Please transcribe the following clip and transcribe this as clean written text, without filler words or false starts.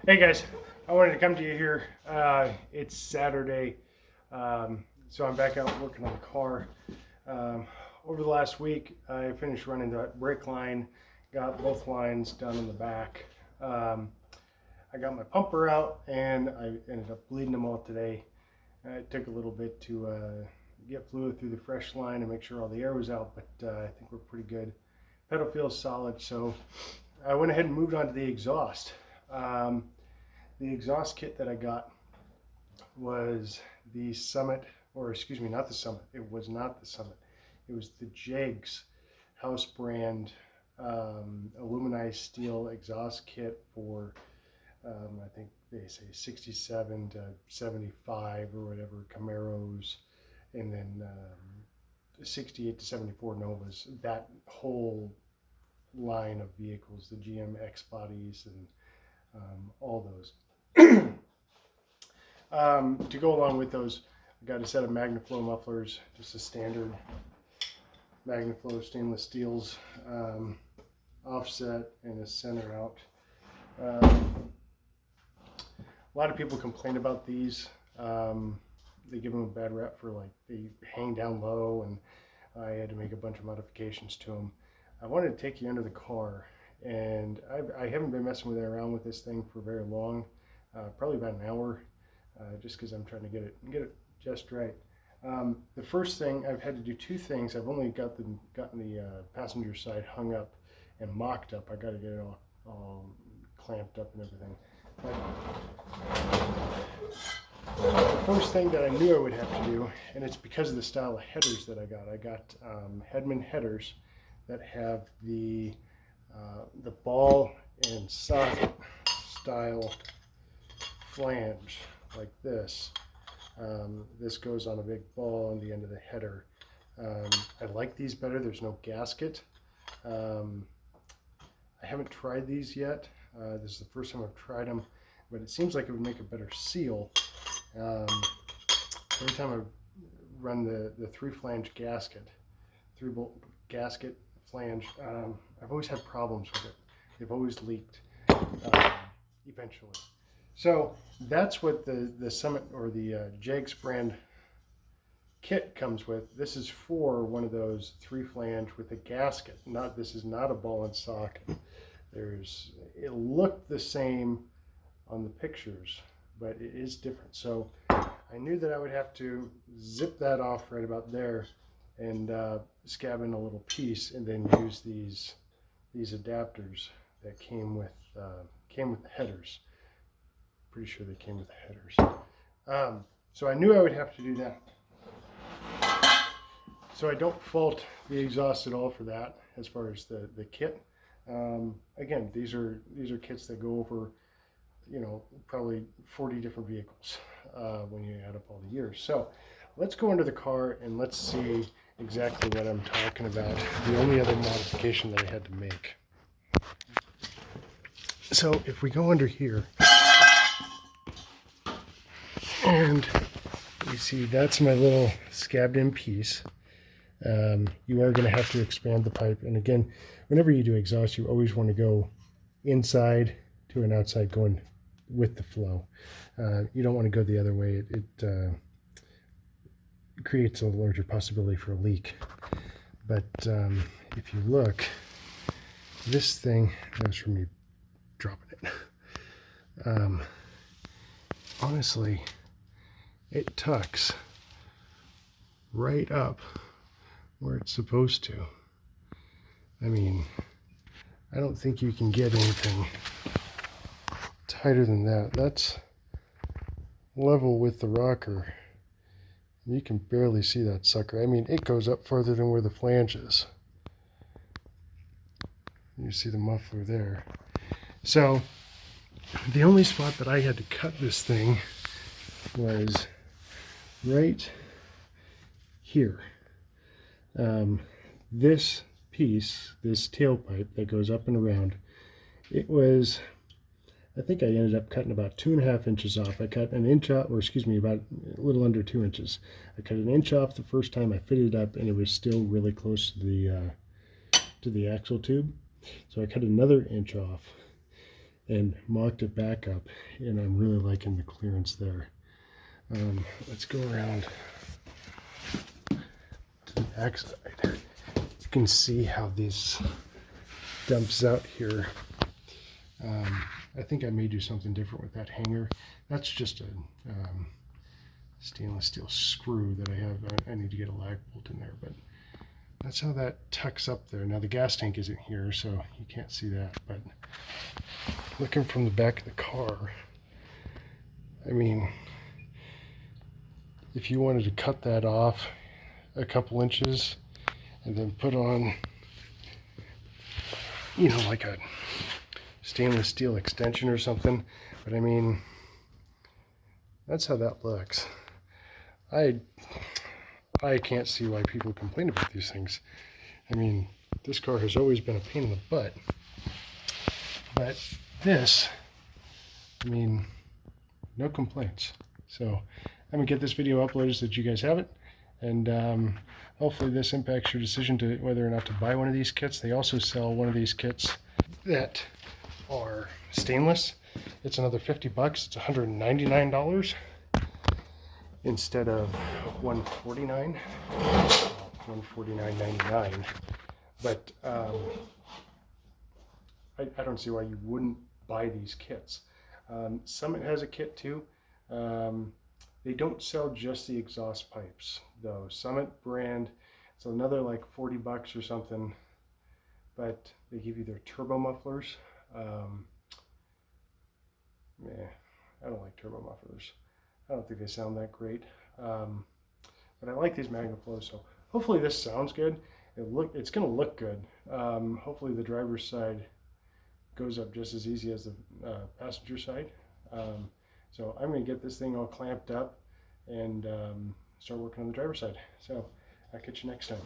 Hey guys, I wanted to come to you here. It's Saturday, so I'm back out working on the car. Over the last week, I finished running the brake line, got both lines done in the back. I got my pumper out, and I ended up bleeding them all today. It took a little bit to get fluid through the fresh line and make sure all the air was out, but I think we're pretty good. Pedal feels solid, so I went ahead and moved on to the exhaust. The exhaust kit that I got was the Summit, or excuse me, not the Summit. It was not the Summit. It was the Jegs house brand aluminized steel exhaust kit for, I think they say 67 to 75 or whatever Camaros, and then 68 to 74 Novas. That whole line of vehicles, the GM X bodies and all those. To go along with those, I got a set of MagnaFlow mufflers, just a standard MagnaFlow stainless steels, offset and a center out. A lot of people complain about these. They give them a bad rep for like they hang down low, and I had to make a bunch of modifications to them. I wanted to take you under the car, and I haven't been messing around with this thing for very long, probably about an hour, just because I'm trying to get it just right. The first thing, I've had to do two things. I've only gotten the passenger side hung up and mocked up. I got to get it all clamped up and everything. But the first thing that I knew I would have to do, and it's because of the style of headers that I got Hedman headers that have the ball and socket style flange like this. This goes on a big ball on the end of the header. I like these better. There's no gasket. I haven't tried these yet. This is the first time I've tried them, but it seems like it would make a better seal. Every time I run the three flange gasket, 3-bolt gasket flange, I've always had problems with it. They've always leaked eventually. So that's what the Summit or the Jegs brand kit comes with. This is for one of those 3 flange with a gasket. This is not a ball and socket. It looked the same on the pictures, but it is different. So I knew that I would have to zip that off right about there and scab in a little piece, and then use these adapters that came with the headers. Pretty sure they came with the headers. So I knew I would have to do that. So I don't fault the exhaust at all for that as far as the kit. Again, these are kits that go over, probably 40 different vehicles when you add up all the years. So let's go into the car and let's see exactly what I'm talking about. The only other modification that I had to make. So if we go under here, and you see that's my little scabbed in piece. You are going to have to expand the pipe. And again, whenever you do exhaust, you always want to go inside to an outside going with the flow. You don't want to go the other way. It creates a larger possibility for a leak. But if you look, this thing, that was from me dropping it. Honestly, it tucks right up where it's supposed to. I mean, I don't think you can get anything tighter than that. That's level with the rocker. You can barely see that sucker. I mean, it goes up further than where the flange is. You see the muffler there. So the only spot that I had to cut this thing was right here. This piece, this tailpipe that goes up and around, it was, I think I ended up cutting about 2.5 inches off. I cut an inch off, or excuse me, about a little under 2 inches. I cut an inch off the first time I fitted it up, and it was still really close to the axle tube. So I cut another inch off. and mocked it back up, and I'm really liking the clearance there. Let's go around to the back side. You can see how this dumps out here. I think I may do something different with that hanger. That's just a stainless steel screw that I have. I need to get a lag bolt in there, but that's how that tucks up there. Now the gas tank isn't here, so you can't see that, but looking from the back of the car, I mean, if you wanted to cut that off a couple inches and then put on, you know, like a stainless steel extension or something, but I mean, that's how that looks. I can't see why people complain about these things. I mean, this car has always been a pain in the butt, but this, I mean, no complaints. So I'm gonna get this video uploaded so that you guys have it, and hopefully this impacts your decision to whether or not to buy one of these kits. They also sell one of these kits that are stainless. It's another 50 bucks. It's $199 instead of $149, $149.99. But I don't see why you wouldn't buy these kits. Summit has a kit too. They don't sell just the exhaust pipes though. Summit brand, it's another like 40 bucks or something, but they give you their turbo mufflers. I don't like turbo mufflers. I don't think they sound that great, but I like these MagnaFlows, so hopefully this sounds good. It's going to look good. Hopefully the driver's side goes up just as easy as the passenger side. So I'm going to get this thing all clamped up and start working on the driver's side. So I'll catch you next time.